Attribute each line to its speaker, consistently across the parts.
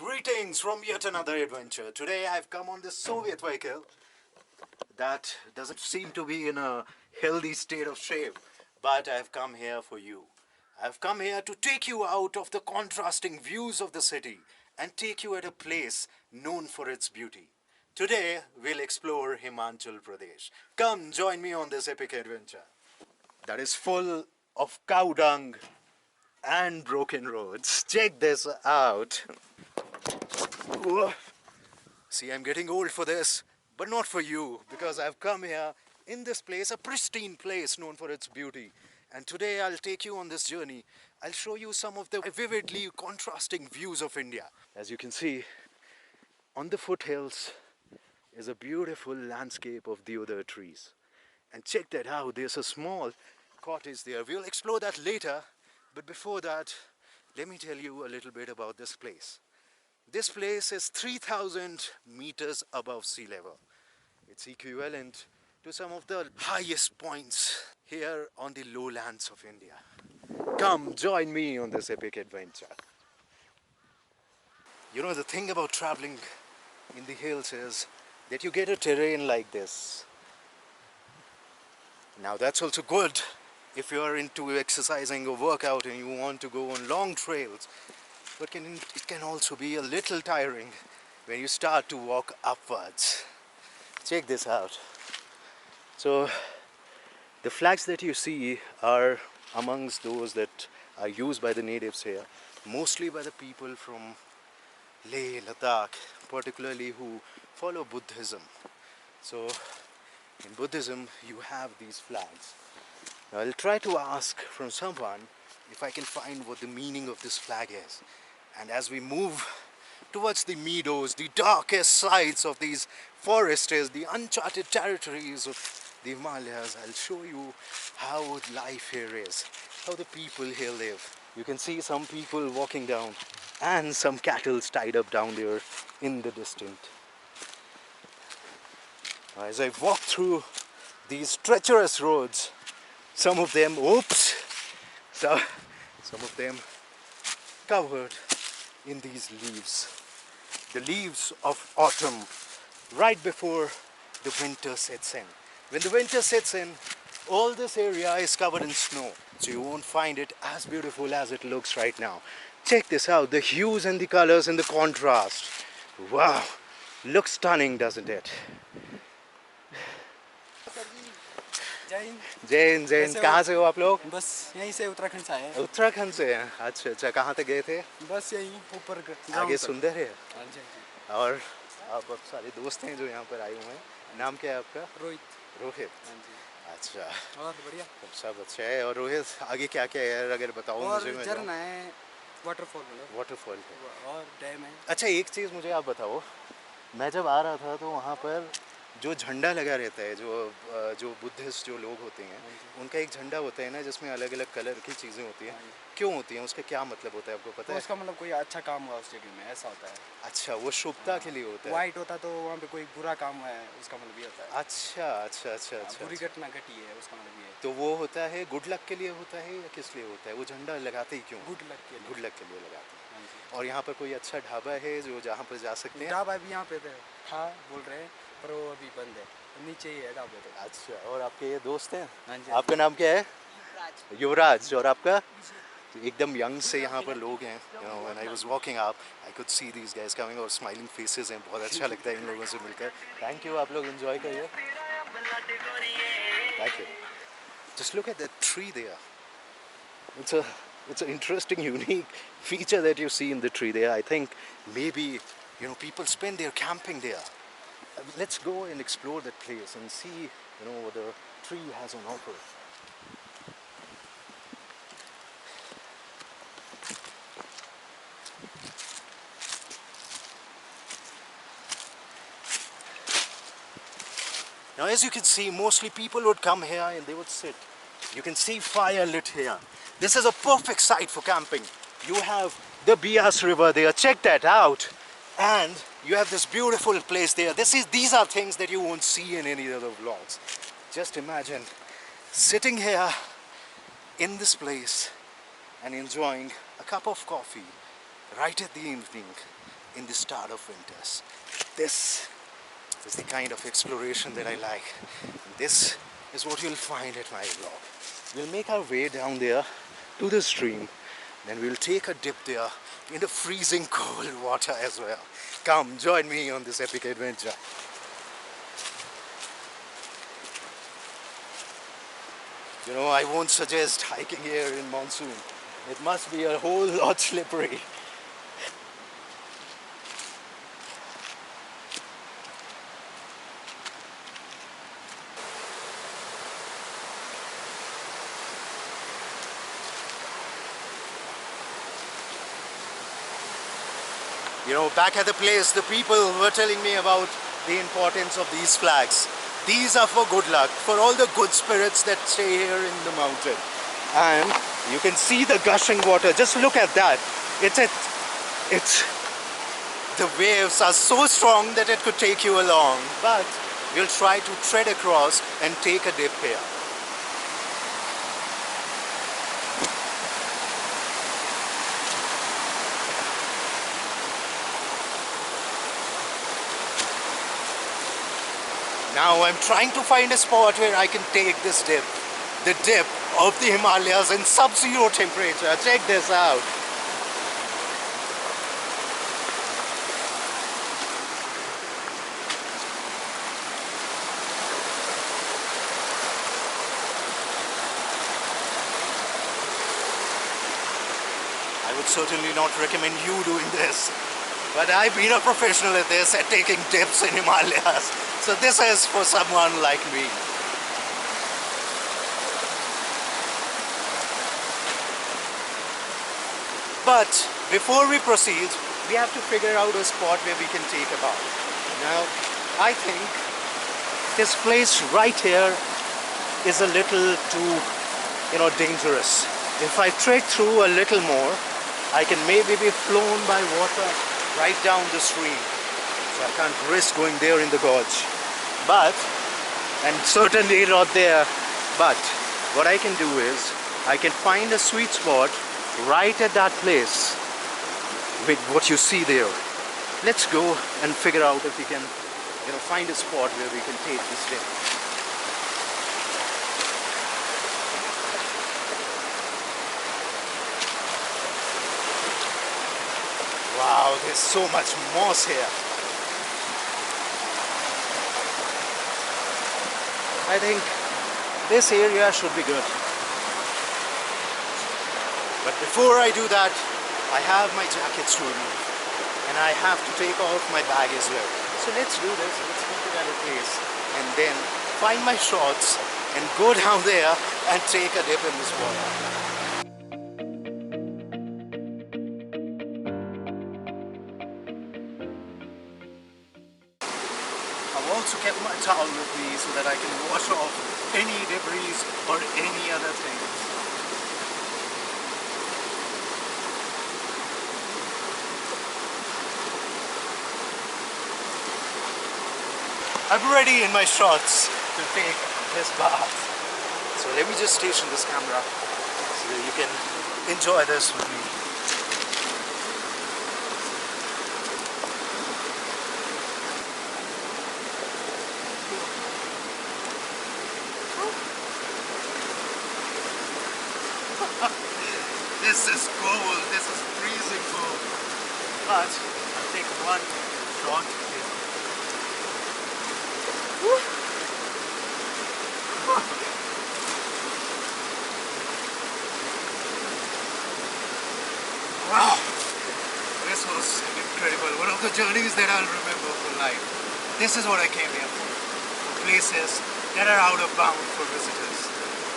Speaker 1: Greetings from yet another adventure. Today I've come on this Soviet vehicle that doesn't seem to be in a healthy state of shape, but I've come here for you. I've come here to take you out of the contrasting views of the city and take you at a place known for its beauty. Today we'll explore Himachal Pradesh. Come join me on this epic adventure that is full of cow dung and broken roads. Check this out. Whoa. See, I'm getting old for this, but not for you, because I've come here in this place, a pristine place known for its beauty. And today I'll take you on this journey. I'll show you some of the vividly contrasting views of India. As you can see, on the foothills is a beautiful landscape of deodar trees. And check that out, there's a small cottage there. We'll explore that later, but before that, let me tell you a little bit about this place. This place is 3,000 meters above sea level. It's equivalent to some of the highest points here on the lowlands of India. Come join me on this epic adventure. You know, the thing about traveling in the hills is that you get a terrain like this. Now that's also good if you are into exercising or workout and you want to go on long trails. But it can also be a little tiring when you start to walk upwards. Check this out. So the flags that you see are amongst those that are used by the natives here, mostly by the people from Leh, Ladakh, particularly who follow Buddhism. So in Buddhism you have these flags. Now I'll try to ask from someone if I can find what the meaning of this flag is. And as we move towards the meadows, the darkest sides of these forests, the uncharted territories of the Himalayas, I'll show you how life here is, how the people here live. You can see some people walking down and some cattle tied up down there in the distance. As I walk through these treacherous roads, some of them, some of them covered in these leaves, the leaves of autumn, right before the winter sets in. When the winter sets in, all this area is covered in snow, so you won't find it as beautiful as it looks right now. Check this out, the hues and the colors and the contrast. Wow, looks stunning, doesn't it? Jain Jain कहाँ से हो आप लोग?
Speaker 2: बस यहीं से उत्तराखंड से आए हैं।
Speaker 1: उत्तराखंड से हैं। अच्छा अच्छा, कहाँ तक गए थे?
Speaker 2: बस यहीं ऊपर
Speaker 1: आगे सुंदर है।
Speaker 2: हाँ जी।
Speaker 1: और आप सारे दोस्त हैं जो यहाँ पर आए हुए हैं। नाम क्या है आपका?
Speaker 2: रोहित।
Speaker 1: रोहित।
Speaker 2: हाँ जी।
Speaker 1: अच्छा।
Speaker 2: और बढ़िया।
Speaker 1: सब अच्छा है। और रोहित आगे क्या क्या है अगर बताओ मुझे?
Speaker 2: और झरना है, वाटरफॉल और डैम है।
Speaker 1: अच्छा एक चीज़ मुझे आप बताओ, मैं जब आ रहा था तो वहाँ पर जो झंडा लगा रहता है, जो बुद्धिस्ट जो लोग होते हैं उनका एक झंडा होता है ना जिसमें अलग अलग कलर की चीज़ें होती हैं, क्यों होती हैं, उसका क्या मतलब होता है आपको पता है?
Speaker 2: उसका मतलब कोई अच्छा काम हुआ उस जगह में, ऐसा होता है।
Speaker 1: अच्छा, वो शुभता के लिए होता है।
Speaker 2: वाइट होता तो वहाँ पे कोई बुरा काम हुआ है, उसका मतलब ये होता है।
Speaker 1: अच्छा अच्छा अच्छा अच्छा,
Speaker 2: बुरी घटना घटी है, उसका मतलब ये है।
Speaker 1: तो वो होता है गुड लक के लिए होता है या किस लिए होता है? वो झंडा लगाते ही क्यों?
Speaker 2: गुड लक के
Speaker 1: लिए लगाते हैं। और यहाँ पर कोई अच्छा ढाबा है जो जहाँ पर जा सकते हैं?
Speaker 2: ढाबा भी यहाँ पे था बोल रहे हैं, पर वो अभी बंद है, नीचे ही है ढाबे तो।
Speaker 1: अच्छा, और आपके ये दोस्त हैं?
Speaker 2: हाँ जी।
Speaker 1: आपका नाम क्या है? युवराज। और आपका? एकदम यंग से यहाँ पर लोग हैं। When I was walking up, I could see these guys coming और smiling faces हैं, बहुत अच्छा लगता है इन लोगों से मिलकर। Thank you, आप लोग enjoy करिए। Thank you. Just look at that tree there. It's an interesting, unique feature that you see in the tree there. I think maybe people spend their camping there. Let's go and explore that place and see what the tree has on offer. Now as you can see, mostly people would come here and they would sit. You can see fire lit here. This is a perfect site for camping. You have the Bias River there, check that out. And you have this beautiful place there. These are things that you won't see in any other vlogs. Just imagine sitting here in this place and enjoying a cup of coffee right at the evening in the start of winters. This is the kind of exploration that I like. This is what you'll find at my vlog. We'll make our way down there to the stream, then we'll take a dip there in the freezing cold water as well. Come, join me on this epic adventure. You know, I won't suggest hiking here in monsoon. It must be a whole lot slippery. You know, back at the place, the people were telling me about the importance of these flags. These are for good luck, for all the good spirits that stay here in the mountain. And you can see the gushing water. Just look at that. The waves are so strong that it could take you along. But we'll try to tread across and take a dip here. Now I'm trying to find a spot where I can take this dip. The dip of the Himalayas in sub-zero temperature. Check this out. I would certainly not recommend you doing this. But I've been a professional at this, at taking dips in Himalayas. So this is for someone like me. But before we proceed, we have to figure out a spot where we can take a bath. Now, I think this place right here is a little too, dangerous. If I trek through a little more, I can maybe be flown by water right down the stream. So I can't risk going there in the gorge. And certainly not there. But what I can do is, I can find a sweet spot right at that place with what you see there. Let's go and figure out if we can, find a spot where we can take this dip. Wow, there's so much moss here. I think this area should be good. But before I do that, I have my jackets to remove. And I have to take off my bag as well. So let's do this. Let's keep it at a place. And then find my shorts and go down there and take a dip in this water. I've also kept my towel with me so that I can wash off any debris or any other thing. I'm ready in my shorts to take this bath. So let me just station this camera so that you can enjoy this with me. This is cold, this is freezing cold. But I'll take one short dip. Wow, this was incredible. One of the journeys that I'll remember for life. This is what I came here for. Places that are out of bound for visitors,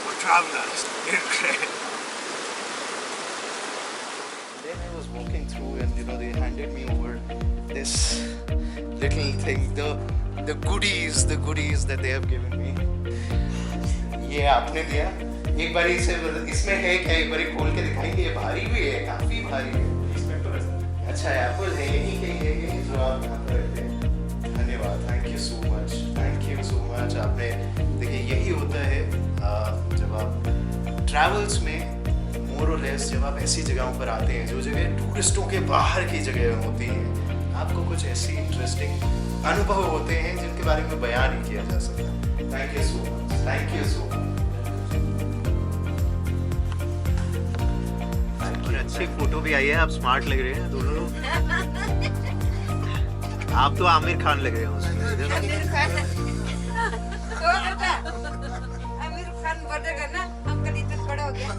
Speaker 1: for travelers. Incredible. Then I was walking through and they handed me over this little thing, the goodies that they have given me. ये आपने दिया एक बार इसे इसमें है क्या एक बार खोल के दिखाएंगे ये भारी भी है काफी भारी है अच्छा एप्पल है यही जो आप यहाँ पर रखते हैं धन्यवाद थैंक यू सो मच आपने देखिए यही होता है जब आप ट्रैवल्स में मोर और लेस जब आप ऐसी जगहों पर आते हैं जो जगह टूरिस्टों के बाहर की जगह होती हैं आपको कुछ ऐसी इंटरेस्टिंग अनुभव होते हैं जिनके बारे में बयान नहीं किया जा सकता। Thank you so much, thank you so much. और अच्छी फोटो भी आई है, आप स्मार्ट लग रहे हैं दोनों लोग। आप तो आमिर खान लग रहे हो उसमें।
Speaker 3: आमिर खान बढ़ेगा ना, अंकल इतना बड़ा हो गया।